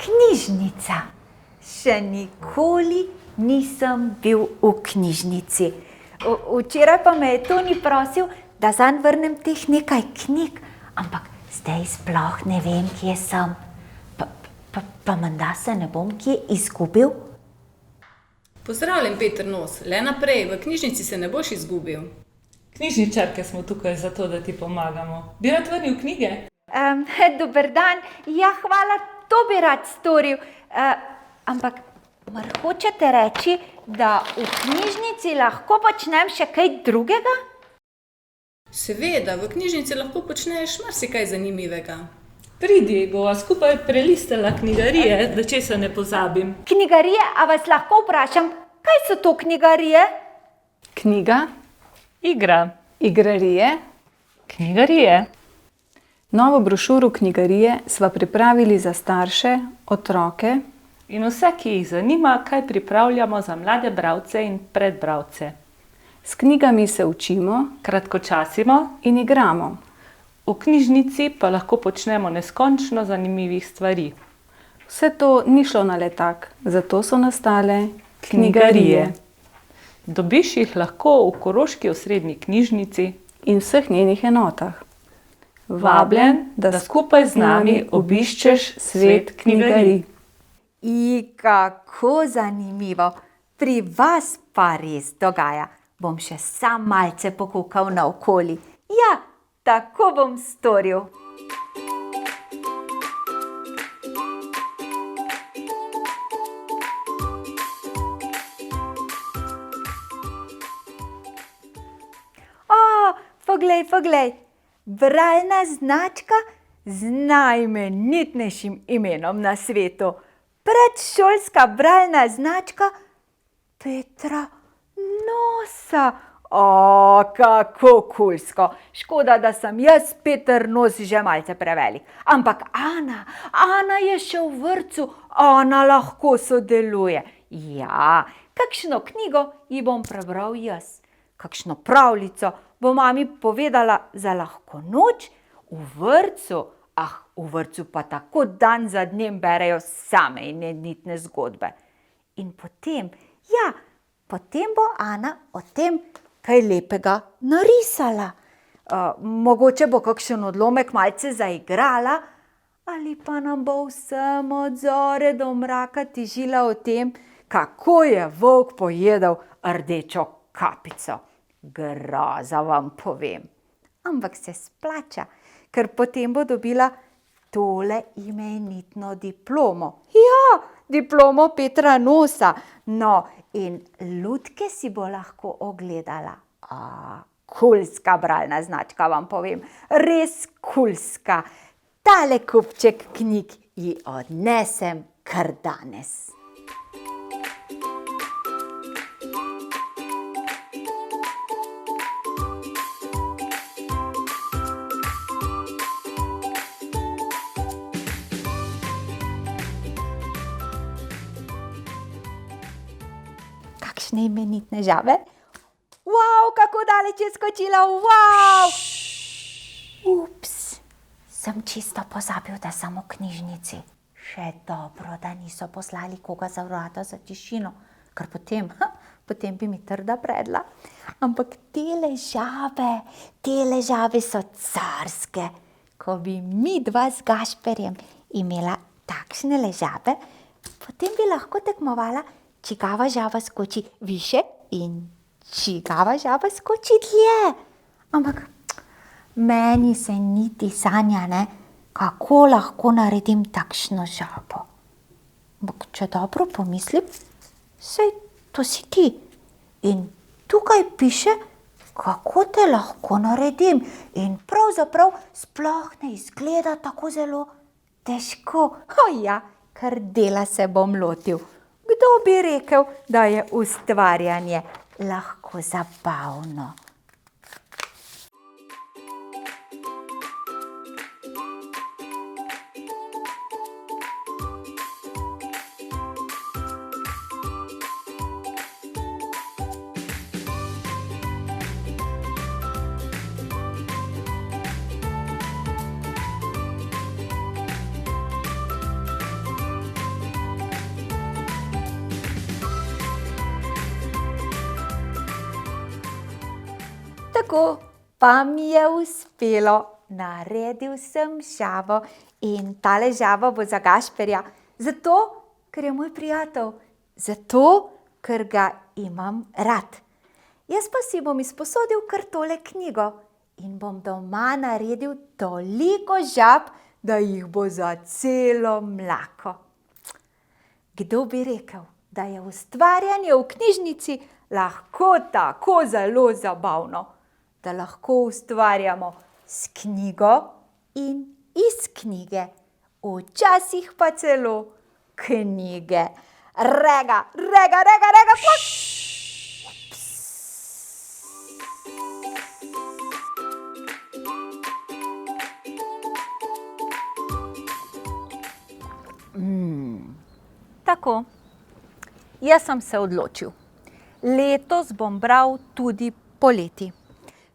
Knjižnica. Še nikoli nisem bil v knjižnici. Včeraj pa me je Toni prosil, da zanj vrnem teh nekaj knjig, ampak zdaj sploh ne vem, kje sem. Pa menda se ne bom kje izgubil? Pozdravljen, Peter Nos. Le naprej, v knjižnici se ne boš izgubil. Knjižničarke smo tukaj zato, da ti pomagamo. Bi rad vrnil knjige? Dober dan. Ja, hvala, to bi rad storil. Ampak mar hočete reči, da v knjižnici lahko počnem še kaj drugega? Seveda, v knjižnici lahko počneš marsikaj zanimivega. Pridi, bova skupaj prelistala knjigarije, da česa ne pozabim. Knjigarije, a vas lahko vprašam, kaj so to knjigarije? Knjiga, Igra. igrarije. Knjigarije. Novo brošuro knjigarije sva pripravili za starše, otroke In vse, ki jih zanima, kaj pripravljamo za mlade bralce in predbralce. S knjigami se učimo Kratkočasimo, in igramo. v knjižnici pa lahko počnemo neskončno zanimivih stvari. Vse to ni šlo na letak, zato so nastale knjigarije Dobiš jih lahko v Koroški osrednji knjižnici. in vseh njenih enotah. Vabljen, da skupaj z nami obiščeš svet knjigarij. Kako zanimivo. Pri vas pa res dogaja. Bom še sam malce pokukal naokoli. Ja, tako bom storil. Poglej, bralna značka z najimenitnejšim imenom na svetu. Predšolska bralna značka Petra Nosa. Kako kulsko. Škoda, da sem jaz Peter Nos že malce prevelik. Ampak Ana je še v vrtcu, Ana lahko sodeluje. Ja, kakšno knjigo ji bom prebral jaz. Kakšno pravljico bo mami povedala za lahko noč v vrtcu. V vrtcu pa tako dan za dnem berejo same imenitne zgodbe. In potem bo Ana o tem kaj lepega narisala. Mogoče bo kakšen odlomek malce zaigrala, ali pa nam bo vsem od zore do mraka težila o tem, kako je volk pojedel rdečo kapico. Groza vam povem. Ampak se splača, ker potem bo dobila tole imenitno diplomo. Ja, diplomo Petra Nosa. No, in lutke si bo lahko ogledala. Kulska bralna značka, vam povem. Res kulska. Tale kupček knjig ji odnesem kar danes. Kakšne imenitne žabe? Wow, kako daleč je skočila, wow! Ups, sem čisto pozabil, da sem v knjižnici. Še dobro, da niso poslali koga za vrata za tišino, ker potem bi mi trda predla. Ampak tele žabe so carske. Ko bi midva z Gašperjem imela takšne žabe, potem bi lahko tekmovala, čigava žaba skoči više in čigava žaba skoči dlje. Ampak meni se niti sanja ne, kako lahko naredim takšno žabo. Ampak če dobro pomislim, saj to si ti. In tukaj piše, kako te lahko naredim. In pravzaprav sploh ne izgleda tako zelo težko. Kar dela se bom lotil. Kdo bi rekel, da je ustvarjanje lahko zabavno? Tako pa mi je uspelo. Naredil sem žabo in tale žaba bo za Gašperja. Zato, ker je moj prijatelj. Zato, ker ga imam rad. Jaz pa si bom izposodil kar tole knjigo in bom doma naredil toliko žab, da jih bo za celo mlako. Kdo bi rekel, da je ustvarjanje v knjižnici lahko tako zelo zabavno, da lahko ustvarjamo s knjigo in iz knjige, včasih pa celo knjige. Rega, rega, rega, rega, plak! Tako, jaz sem se odločil. Letos bom bral tudi poleti.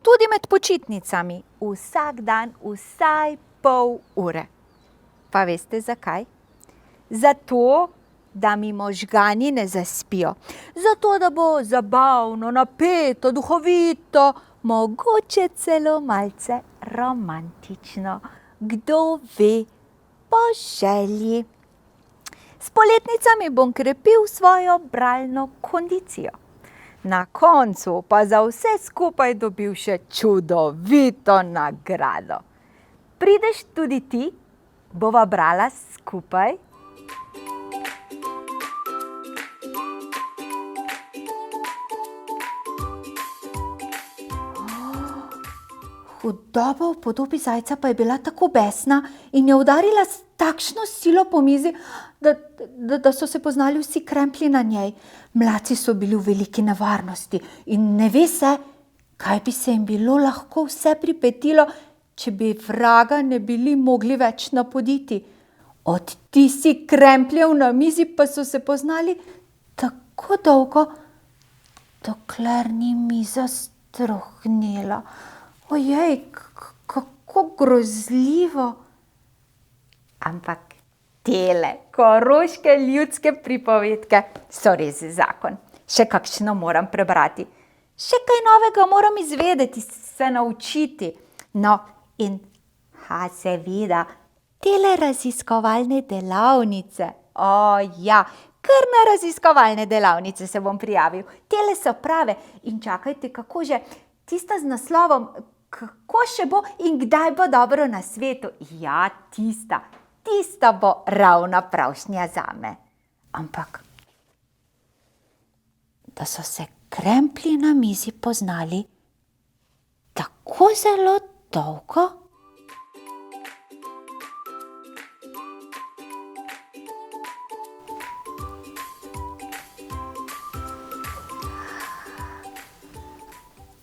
Tudi med počitnicami, vsak dan vsaj pol ure. Pa veste zakaj? Zato, da mi možgani ne zaspijo. Zato, da bo zabavno, napeto, duhovito, mogoče celo malce romantično. Kdo ve, po želji. S poletnicami bom krepil svojo bralno kondicijo. Na koncu pa za vse skupaj dobil še čudovito nagrado. Prideš tudi ti? Bova brala skupaj? Hudoba v podobi zajca pa je bila tako besna in je udarila s takšno silo po mizi, da so se poznali vsi kremplji na njej. Mladci so bili v veliki nevarnosti in ne ve se, kaj bi se jim bilo lahko vse pripetilo, če bi vraga ne bili mogli več napoditi. Od tistih krempljev na mizi pa so se poznali tako dolgo, dokler ni miza strohnela. Ojej, kako grozljivo. Ampak tele koroške ljudske pripovedke so res zakon. Še kakšno moram prebrati. Še kaj novega moram izvedeti, se naučiti. No, in seveda, tele raziskovalne delavnice. Ja, kar na raziskovalne delavnice se bom prijavil. Tele so prave in čakajte, kako že, tista z naslovom, kako še bo in kdaj bo dobro na svetu. Ja, tista bo ravna pravšnja zame. Ampak, da so se kremplji na mizi poznali tako zelo dolgo?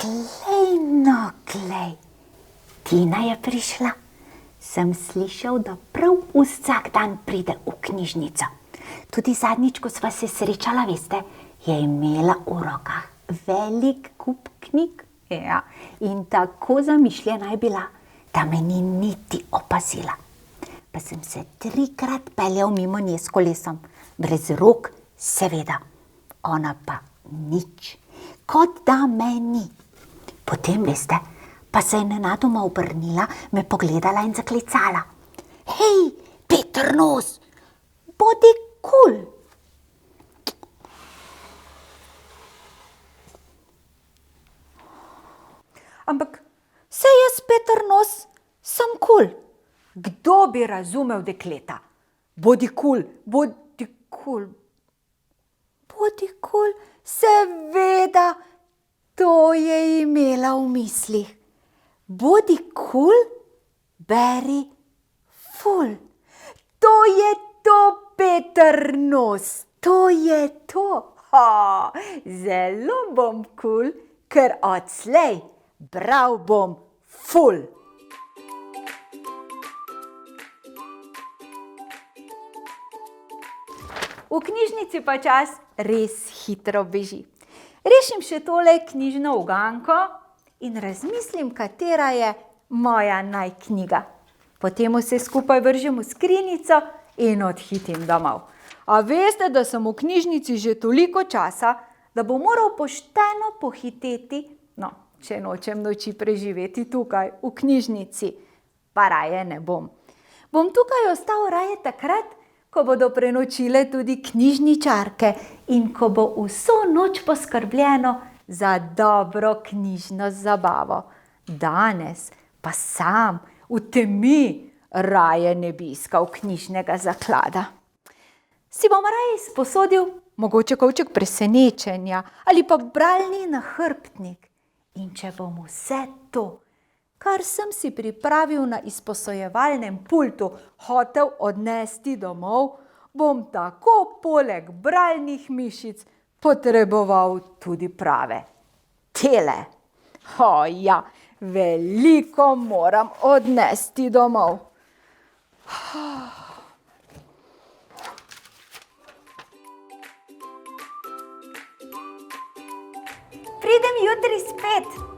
Glej, no, glej, Tina je prišla. Sem slišal, da prav vsak dan pride v knjižnico. Tudi zadnjič, ko sva se srečala, veste, je imela v rokah velik kup knjig. Ja, in tako zamišljena je bila, da me ni niti opazila. Pa sem se 3-krat peljal mimo nje s kolesom, brez rok, seveda. Ona pa nič, kot da me ni. Potem, veste, pa se je nenadoma obrnila, me pogledala in zaklicala. Hej, Peter Nos, bodi kul. Ampak, saj jaz, Peter Nos, sem kul. Kdo bi razumel dekleta? Bodi kul, bodi kul. Bodi kul, seveda. To je imela v mislih. Bodi kul, beri ful. To je to, Peter Nos, to je to. Zelo bom kul, ker odslej bral bom ful. V knjižnici pa čas res hitro beži. Rešim še tole knjižno uganko in razmislim, katera je moja najknjiga. Potem vse skupaj vržem v skrinjico in odhitim domov. A veste, da sem v knjižnici že toliko časa, da bom moral pošteno pohiteti, če nočem noči preživeti tukaj, v knjižnici. Pa raje ne bom. Bom tukaj ostal raje takrat, ko bodo prenočile tudi knjižničarke in ko bo vso noč poskrbljeno za dobro knjižno zabavo. Danes pa sam v temi raje ne bi iskal knjižnega zaklada. Si bom raje izposodil mogoče kovček presenečenja ali pa bralni nahrbtnik. In če bom vse to, kar sem si pripravil na izposojevalnem pultu, hotel odnesti domov, bom tako poleg bralnih mišic potreboval tudi prave tele. O ja, veliko moram odnesti domov. Pridem jutri spet.